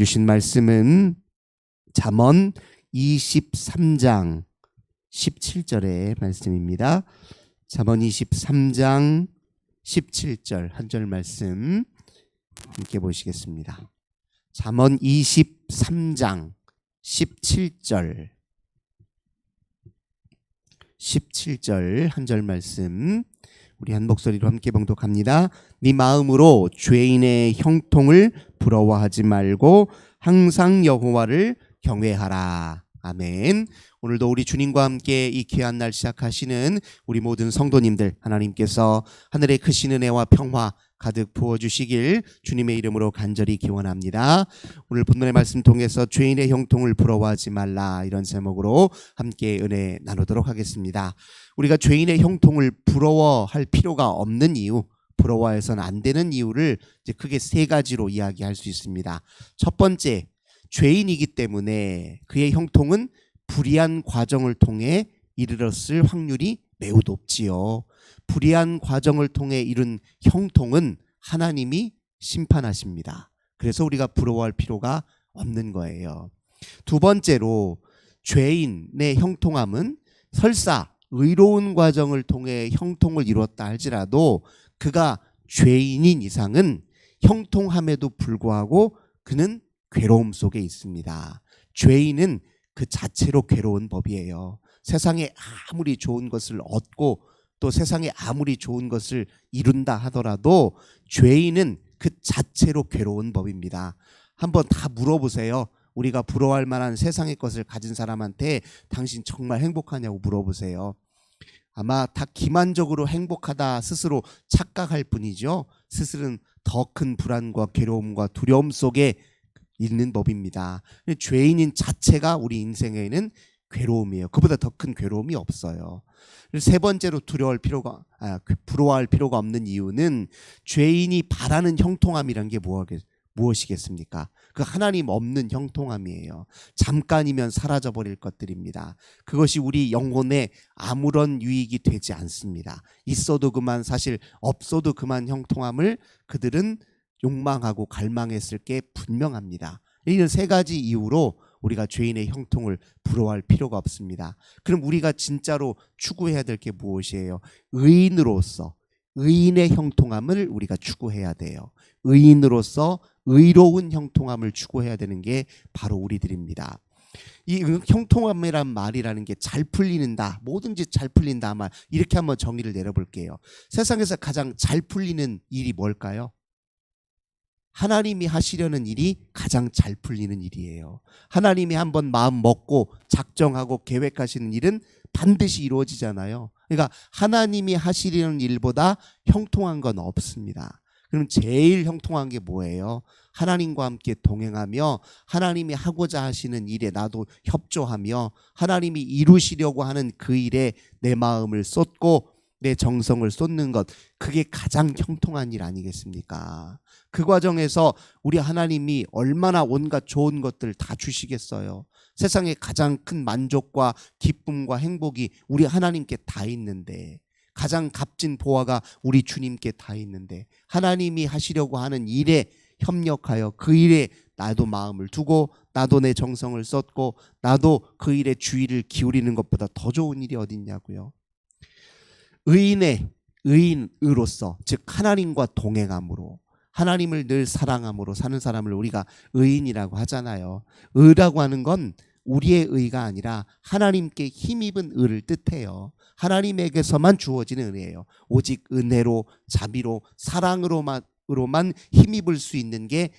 주신 말씀은 잠언 23장 17절의 말씀입니다. 잠언 23장 17절 한 절 말씀 함께 보시겠습니다. 잠언 23장 17절 한 절 말씀 우리 한 목소리로 함께 봉독합니다. 네 마음으로 죄인의 형통을 부러워하지 말고 항상 여호와를 경외하라. 아멘. 오늘도 우리 주님과 함께 이 귀한 날 시작하시는 우리 모든 성도님들, 하나님께서 하늘의 크신 은혜와 평화 가득 부어주시길 주님의 이름으로 간절히 기원합니다. 오늘 본문의 말씀 통해서 죄인의 형통을 부러워하지 말라, 이런 제목으로 함께 은혜 나누도록 하겠습니다. 우리가 죄인의 형통을 부러워할 필요가 없는 이유, 부러워해서는 안 되는 이유를 이제 크게 세 가지로 이야기할 수 있습니다. 첫 번째, 죄인이기 때문에 그의 형통은 불의한 과정을 통해 이르렀을 확률이 매우 높지요. 불의한 과정을 통해 이룬 형통은 하나님이 심판하십니다. 그래서 우리가 부러워할 필요가 없는 거예요. 두 번째로, 죄인의 형통함은 설사 의로운 과정을 통해 형통을 이루었다 할지라도 그가 죄인인 이상은 형통함에도 불구하고 그는 괴로움 속에 있습니다. 죄인은 그 자체로 괴로운 법이에요. 세상에 아무리 좋은 것을 얻고 또 세상에 아무리 좋은 것을 이룬다 하더라도 죄인은 그 자체로 괴로운 법입니다. 한번 다 물어보세요. 우리가 부러워할 만한 세상의 것을 가진 사람한테 당신 정말 행복하냐고 물어보세요. 아마 다 기만적으로 행복하다 스스로 착각할 뿐이죠. 스스로는 더 큰 불안과 괴로움과 두려움 속에 있는 법입니다. 죄인인 자체가 우리 인생에는 괴로움이에요. 그보다 더 큰 괴로움이 없어요. 세 번째로 부러워할 필요가 없는 이유는 죄인이 바라는 형통함이란 게 무엇이겠습니까? 그 하나님 없는 형통함이에요. 잠깐이면 사라져버릴 것들입니다. 그것이 우리 영혼에 아무런 유익이 되지 않습니다. 있어도 그만, 사실 없어도 그만 형통함을 그들은 욕망하고 갈망했을 게 분명합니다. 이런 세 가지 이유로 우리가 죄인의 형통을 부러워할 필요가 없습니다. 그럼 우리가 진짜로 추구해야 될 게 무엇이에요? 의인으로서 의인의 형통함을 우리가 추구해야 돼요. 의인으로서 의로운 형통함을 추구해야 되는 게 바로 우리들입니다. 이 형통함이란 말이라는 게 잘 풀리는다, 뭐든지 잘 풀린다 말, 이렇게 한번 정의를 내려볼게요. 세상에서 가장 잘 풀리는 일이 뭘까요? 하나님이 하시려는 일이 가장 잘 풀리는 일이에요. 하나님이 한번 마음 먹고 작정하고 계획하시는 일은 반드시 이루어지잖아요. 그러니까 하나님이 하시려는 일보다 형통한 건 없습니다. 그럼 제일 형통한 게 뭐예요? 하나님과 함께 동행하며 하나님이 하고자 하시는 일에 나도 협조하며 하나님이 이루시려고 하는 그 일에 내 마음을 쏟고 내 정성을 쏟는 것, 그게 가장 형통한 일 아니겠습니까? 그 과정에서 우리 하나님이 얼마나 온갖 좋은 것들 다 주시겠어요? 세상에 가장 큰 만족과 기쁨과 행복이 우리 하나님께 다 있는데, 가장 값진 보화가 우리 주님께 다 있는데, 하나님이 하시려고 하는 일에 협력하여 그 일에 나도 마음을 두고 나도 내 정성을 쏟고 나도 그 일에 주의를 기울이는 것보다 더 좋은 일이 어딨냐고요. 의인으로서, 즉 하나님과 동행함으로, 하나님을 늘 사랑함으로 사는 사람을 우리가 의인이라고 하잖아요. 의라고 하는 건 우리의 의가 아니라 하나님께 힘입은 의를 뜻해요. 하나님에게서만 주어지는 의예요. 오직 은혜로, 자비로, 사랑으로만 힘입을 수 있는 게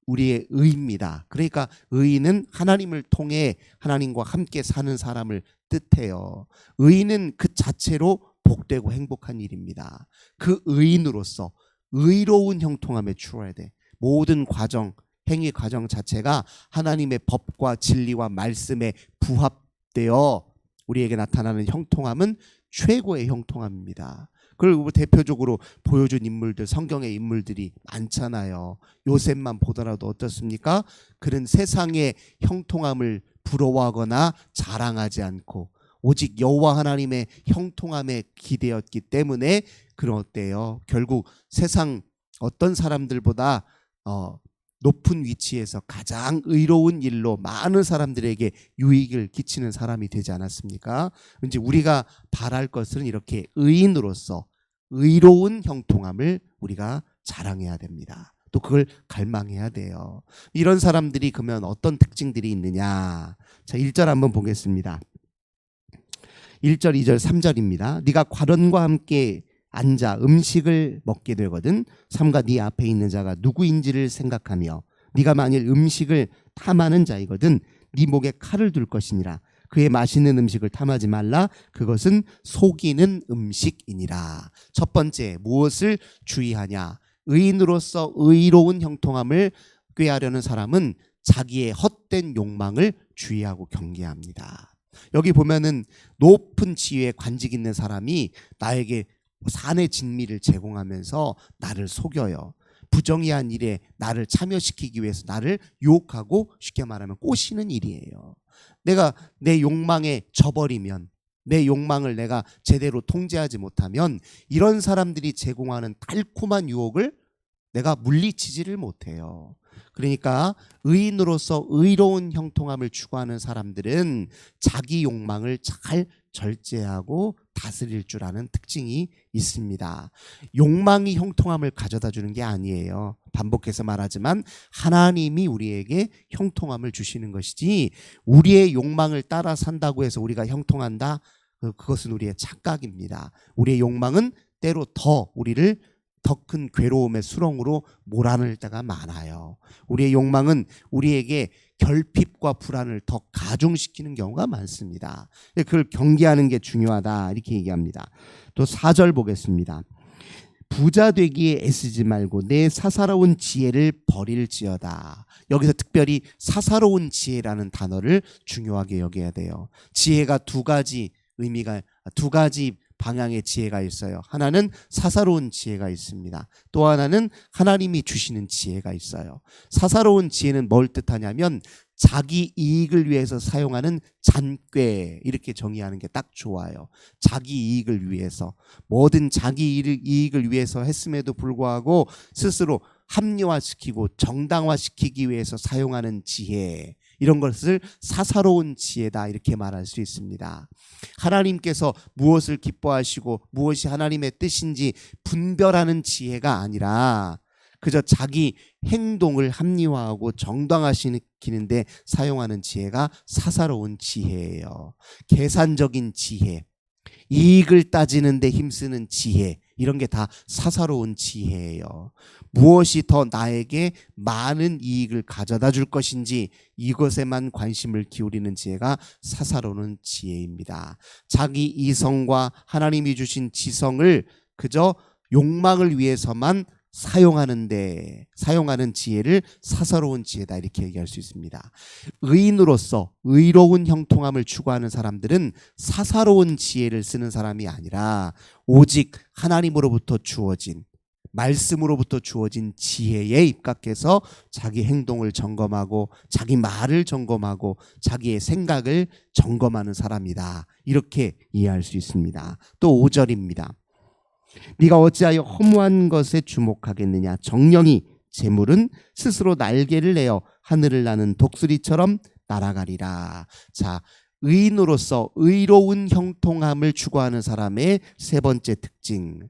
우리의 의입니다. 그러니까 의인은 하나님을 통해 하나님과 함께 사는 사람을 뜻해요. 의인은 그 자체로 복되고 행복한 일입니다. 그 의인으로서 의로운 형통함에 추구해야 돼. 모든 과정, 행위 과정 자체가 하나님의 법과 진리와 말씀에 부합되어 우리에게 나타나는 형통함은 최고의 형통함입니다. 그리고 대표적으로 보여준 인물들, 성경의 인물들이 많잖아요. 요셉만 보더라도 어떻습니까? 그는 세상의 형통함을 부러워하거나 자랑하지 않고 오직 여호와 하나님의 형통함에 기대었기 때문에 그런 어때요? 결국 세상 어떤 사람들보다 높은 위치에서 가장 의로운 일로 많은 사람들에게 유익을 끼치는 사람이 되지 않았습니까? 이제 우리가 바랄 것은 이렇게 의인으로서 의로운 형통함을 우리가 자랑해야 됩니다. 또 그걸 갈망해야 돼요. 이런 사람들이 그러면 어떤 특징들이 있느냐? 자, 1절 한번 보겠습니다. 1절, 2절, 3절입니다. 네가 과런과 함께 앉아 음식을 먹게 되거든 삼가 네 앞에 있는 자가 누구인지를 생각하며 네가 만일 음식을 탐하는 자이거든 네 목에 칼을 둘 것이니라. 그의 맛있는 음식을 탐하지 말라. 그것은 속이는 음식이니라. 첫 번째, 무엇을 주의하냐? 의인으로서 의로운 형통함을 꾀하려는 사람은 자기의 헛된 욕망을 주의하고 경계합니다. 여기 보면은 높은 지위에 관직 있는 사람이 나에게 산의 진미를 제공하면서 나를 속여요. 부정의한 일에 나를 참여시키기 위해서 나를 유혹하고 쉽게 말하면 꼬시는 일이에요. 내가 내 욕망에 져버리면, 내 욕망을 내가 제대로 통제하지 못하면 이런 사람들이 제공하는 달콤한 유혹을 내가 물리치지를 못해요. 그러니까 의인으로서 의로운 형통함을 추구하는 사람들은 자기 욕망을 잘 절제하고 다스릴 줄 아는 특징이 있습니다. 욕망이 형통함을 가져다 주는 게 아니에요. 반복해서 말하지만 하나님이 우리에게 형통함을 주시는 것이지 우리의 욕망을 따라 산다고 해서 우리가 형통한다? 그것은 우리의 착각입니다. 우리의 욕망은 때로 더 우리를 더 큰 괴로움의 수렁으로 몰아넣을 때가 많아요. 우리의 욕망은 우리에게 결핍과 불안을 더 가중시키는 경우가 많습니다. 그걸 경계하는 게 중요하다 이렇게 얘기합니다. 또 4절 보겠습니다. 부자 되기에 애쓰지 말고 내 사사로운 지혜를 버릴지어다. 여기서 특별히 사사로운 지혜라는 단어를 중요하게 여겨야 돼요. 지혜가 두 가지 방향의 지혜가 있어요. 하나는 사사로운 지혜가 있습니다. 또 하나는 하나님이 주시는 지혜가 있어요. 사사로운 지혜는 뭘 뜻하냐면 자기 이익을 위해서 사용하는 잔꾀, 이렇게 정의하는 게 딱 좋아요. 자기 이익을 위해서, 뭐든 자기 이익을 위해서 했음에도 불구하고 스스로 합리화시키고 정당화시키기 위해서 사용하는 지혜, 이런 것을 사사로운 지혜다 이렇게 말할 수 있습니다. 하나님께서 무엇을 기뻐하시고 무엇이 하나님의 뜻인지 분별하는 지혜가 아니라 그저 자기 행동을 합리화하고 정당화시키는데 사용하는 지혜가 사사로운 지혜예요. 계산적인 지혜, 이익을 따지는 데 힘쓰는 지혜, 이런 게 다 사사로운 지혜예요. 무엇이 더 나에게 많은 이익을 가져다 줄 것인지 이것에만 관심을 기울이는 지혜가 사사로운 지혜입니다. 자기 이성과 하나님이 주신 지성을 그저 욕망을 위해서만 사용하는 지혜를 사사로운 지혜다 이렇게 얘기할 수 있습니다. 의인으로서 의로운 형통함을 추구하는 사람들은 사사로운 지혜를 쓰는 사람이 아니라 오직 하나님으로부터 주어진, 말씀으로부터 주어진 지혜에 입각해서 자기 행동을 점검하고 자기 말을 점검하고 자기의 생각을 점검하는 사람이다 이렇게 이해할 수 있습니다. 또 5절입니다. 네가 어찌하여 허무한 것에 주목하겠느냐? 정령이 재물은 스스로 날개를 내어 하늘을 나는 독수리처럼 날아가리라. 자, 의인으로서 의로운 형통함을 추구하는 사람의 세 번째 특징,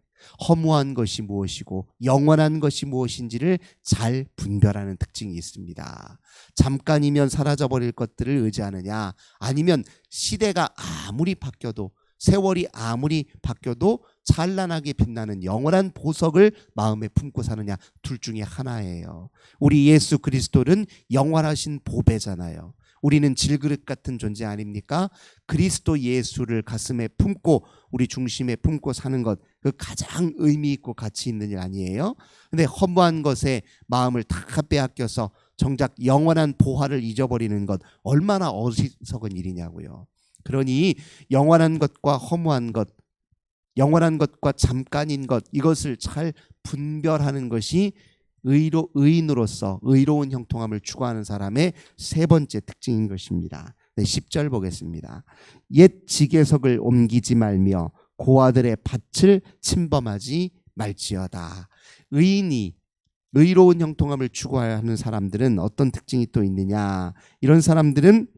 허무한 것이 무엇이고 영원한 것이 무엇인지를 잘 분별하는 특징이 있습니다. 잠깐이면 사라져버릴 것들을 의지하느냐, 아니면 시대가 아무리 바뀌어도, 세월이 아무리 바뀌어도 찬란하게 빛나는 영원한 보석을 마음에 품고 사느냐, 둘 중에 하나예요. 우리 예수 그리스도는 영원하신 보배잖아요. 우리는 질그릇 같은 존재 아닙니까? 그리스도 예수를 가슴에 품고 우리 중심에 품고 사는 것, 그 가장 의미 있고 가치 있는 일 아니에요? 근데 허무한 것에 마음을 다 빼앗겨서 정작 영원한 보화를 잊어버리는 것, 얼마나 어리석은 일이냐고요. 그러니 영원한 것과 허무한 것, 영원한 것과 잠깐인 것, 이것을 잘 분별하는 것이 의인으로서 의로운 형통함을 추구하는 사람의 세 번째 특징인 것입니다. 네, 10절 보겠습니다. 옛 지계석을 옮기지 말며 고아들의 밭을 침범하지 말지어다. 의인이 의로운 형통함을 추구하는 사람들은 어떤 특징이 또 있느냐? 이런 사람들은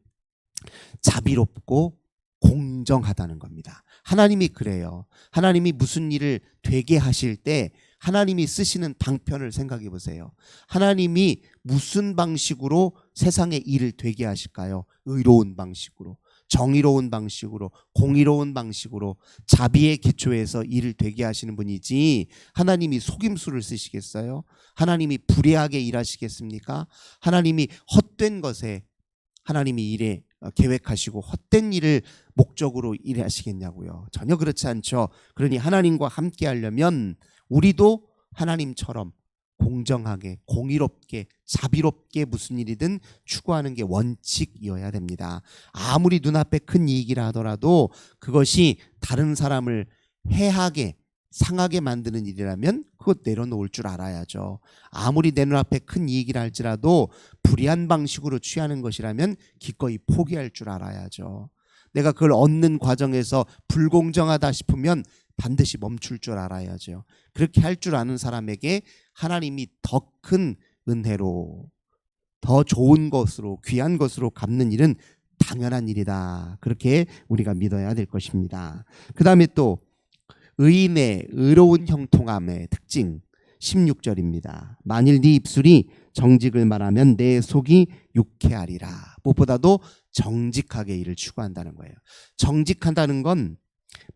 자비롭고 공정하다는 겁니다. 하나님이 그래요. 하나님이 무슨 일을 되게 하실 때 하나님이 쓰시는 방편을 생각해 보세요. 하나님이 무슨 방식으로 세상의 일을 되게 하실까요? 의로운 방식으로, 정의로운 방식으로, 공의로운 방식으로, 자비의 기초에서 일을 되게 하시는 분이지 하나님이 속임수를 쓰시겠어요? 하나님이 불의하게 일하시겠습니까? 하나님이 헛된 것에 하나님이 일에 계획하시고 헛된 일을 목적으로 일하시겠냐고요. 전혀 그렇지 않죠. 그러니 하나님과 함께 하려면 우리도 하나님처럼 공정하게, 공의롭게, 자비롭게 무슨 일이든 추구하는 게 원칙이어야 됩니다. 아무리 눈앞에 큰 이익이라 하더라도 그것이 다른 사람을 해하게, 상하게 만드는 일이라면 그것 내려놓을 줄 알아야죠. 아무리 내 눈앞에 큰 이익이라 할지라도 불의한 방식으로 취하는 것이라면 기꺼이 포기할 줄 알아야죠. 내가 그걸 얻는 과정에서 불공정하다 싶으면 반드시 멈출 줄 알아야죠. 그렇게 할 줄 아는 사람에게 하나님이 더 큰 은혜로, 더 좋은 것으로, 귀한 것으로 갚는 일은 당연한 일이다. 그렇게 우리가 믿어야 될 것입니다. 그 다음에 또 의인의 의로운 형통함의 특징 16절입니다. 만일 네 입술이 정직을 말하면 내 속이 유쾌하리라. 무엇보다도 정직하게 일을 추구한다는 거예요. 정직한다는 건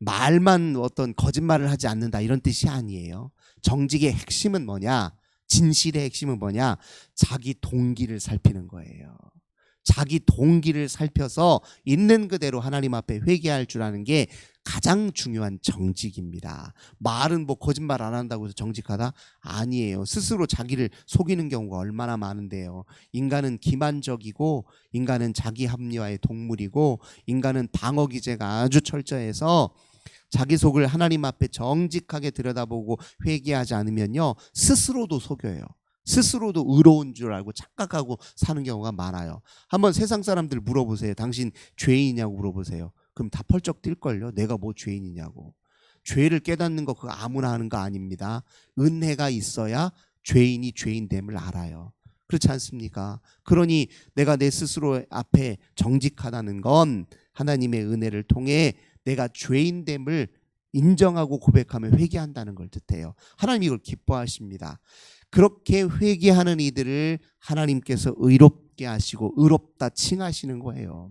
말만 어떤 거짓말을 하지 않는다 이런 뜻이 아니에요. 정직의 핵심은 뭐냐? 진실의 핵심은 뭐냐? 자기 동기를 살피는 거예요. 자기 동기를 살펴서 있는 그대로 하나님 앞에 회개할 줄 아는 게 가장 중요한 정직입니다. 말은 뭐 거짓말 안 한다고 해서 정직하다? 아니에요. 스스로 자기를 속이는 경우가 얼마나 많은데요. 인간은 기만적이고 인간은 자기 합리화의 동물이고 인간은 방어 기제가 아주 철저해서 자기 속을 하나님 앞에 정직하게 들여다보고 회개하지 않으면요 스스로도 속여요. 스스로도 의로운 줄 알고 착각하고 사는 경우가 많아요. 한번 세상 사람들 물어보세요. 당신 죄인이냐고 물어보세요. 그럼 다 펄쩍 뛸걸요. 내가 뭐 죄인이냐고. 죄를 깨닫는 거 그거 아무나 하는 거 아닙니다. 은혜가 있어야 죄인이 죄인됨을 알아요. 그렇지 않습니까? 그러니 내가 내 스스로 앞에 정직하다는 건 하나님의 은혜를 통해 내가 죄인됨을 인정하고 고백하며 회개한다는 걸 뜻해요. 하나님이 이걸 기뻐하십니다. 그렇게 회개하는 이들을 하나님께서 의롭게 하시고 의롭다 칭하시는 거예요.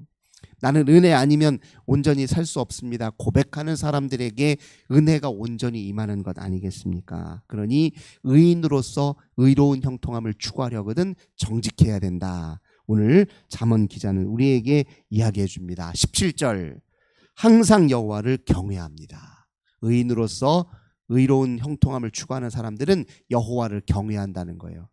나는 은혜 아니면 온전히 살 수 없습니다. 고백하는 사람들에게 은혜가 온전히 임하는 것 아니겠습니까? 그러니 의인으로서 의로운 형통함을 추구하려거든 정직해야 된다. 오늘 잠언 기자는 우리에게 이야기해 줍니다. 17절 항상 여호와를 경외합니다. 의인으로서 의로운 형통함을 추구하는 사람들은 여호와를 경외한다는 거예요.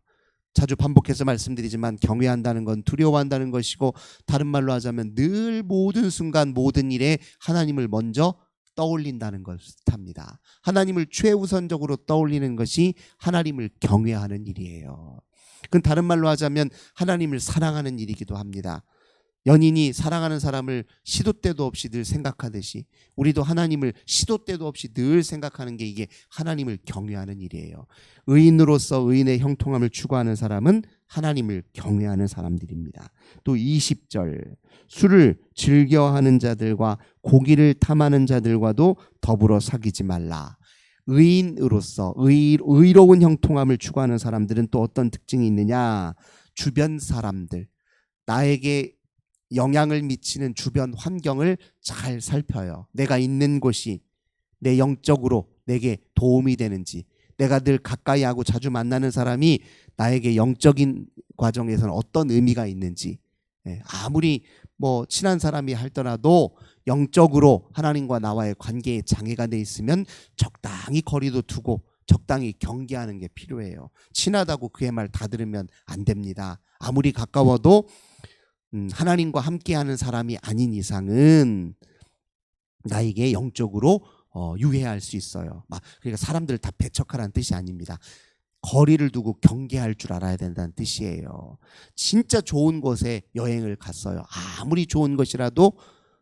자주 반복해서 말씀드리지만 경외한다는 건 두려워한다는 것이고 다른 말로 하자면 늘 모든 순간 모든 일에 하나님을 먼저 떠올린다는 것을 뜻합니다. 하나님을 최우선적으로 떠올리는 것이 하나님을 경외하는 일이에요. 그건 다른 말로 하자면 하나님을 사랑하는 일이기도 합니다. 연인이 사랑하는 사람을 시도 때도 없이 늘 생각하듯이 우리도 하나님을 시도 때도 없이 늘 생각하는 게 이게 하나님을 경외하는 일이에요. 의인으로서 의인의 형통함을 추구하는 사람은 하나님을 경외하는 사람들입니다. 또 20절 술을 즐겨하는 자들과 고기를 탐하는 자들과도 더불어 사귀지 말라. 의인으로서 의로운 형통함을 추구하는 사람들은 또 어떤 특징이 있느냐? 주변 사람들, 나에게 영향을 미치는 주변 환경을 잘 살펴요. 내가 있는 곳이 내 영적으로 내게 도움이 되는지, 내가 늘 가까이 하고 자주 만나는 사람이 나에게 영적인 과정에서는 어떤 의미가 있는지, 아무리 뭐 친한 사람이 할더라도 영적으로 하나님과 나와의 관계에 장애가 돼 있으면 적당히 거리도 두고 적당히 경계하는 게 필요해요. 친하다고 그의 말 다 들으면 안 됩니다. 아무리 가까워도 하나님과 함께하는 사람이 아닌 이상은 나에게 영적으로 유해할 수 있어요. 그러니까 사람들을 다 배척하라는 뜻이 아닙니다. 거리를 두고 경계할 줄 알아야 된다는 뜻이에요. 진짜 좋은 곳에 여행을 갔어요. 아무리 좋은 것이라도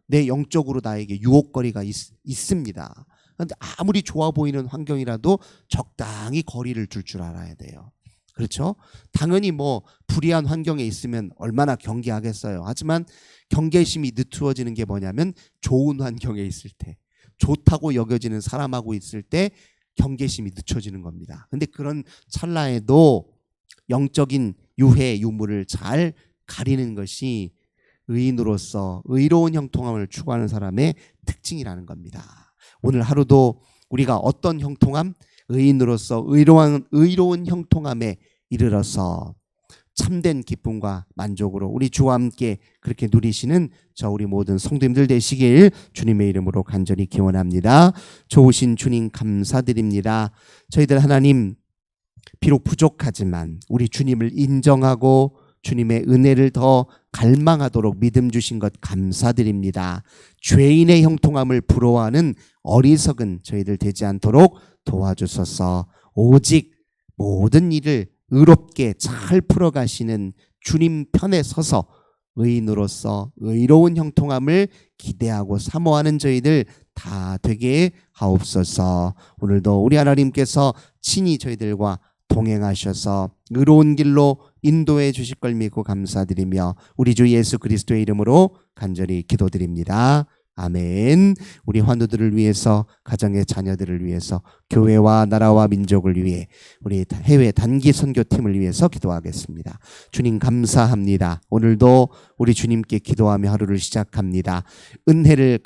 내 영적으로 나에게 유혹거리가 있습니다. 그런데 아무리 좋아 보이는 환경이라도 적당히 거리를 둘 줄 알아야 돼요. 그렇죠? 당연히 뭐 불리한 환경에 있으면 얼마나 경계하겠어요. 하지만 경계심이 늦추어지는 게 뭐냐면 좋은 환경에 있을 때, 좋다고 여겨지는 사람하고 있을 때 경계심이 늦춰지는 겁니다. 근데 그런 찰나에도 영적인 유해 유물을 잘 가리는 것이 의인으로서 의로운 형통함을 추구하는 사람의 특징이라는 겁니다. 오늘 하루도 우리가 어떤 형통함? 의인으로서 의로운 형통함에 이르러서 참된 기쁨과 만족으로 우리 주와 함께 그렇게 누리시는 저 우리 모든 성도님들 되시길 주님의 이름으로 간절히 기원합니다. 좋으신 주님 감사드립니다. 저희들 하나님 비록 부족하지만 우리 주님을 인정하고 주님의 은혜를 더 갈망하도록 믿음 주신 것 감사드립니다. 죄인의 형통함을 부러워하는 어리석은 저희들 되지 않도록 도와주소서. 오직 모든 일을 의롭게 잘 풀어가시는 주님 편에 서서 의인으로서 의로운 형통함을 기대하고 사모하는 저희들 다 되게 하옵소서. 오늘도 우리 하나님께서 친히 저희들과 동행하셔서 의로운 길로 인도해 주실 걸 믿고 감사드리며 우리 주 예수 그리스도의 이름으로 간절히 기도드립니다. 아멘. 우리 환우들을 위해서, 가정의 자녀들을 위해서, 교회와 나라와 민족을 위해, 우리 해외 단기 선교팀을 위해서 기도하겠습니다. 주님 감사합니다. 오늘도 우리 주님께 기도하며 하루를 시작합니다. 은혜를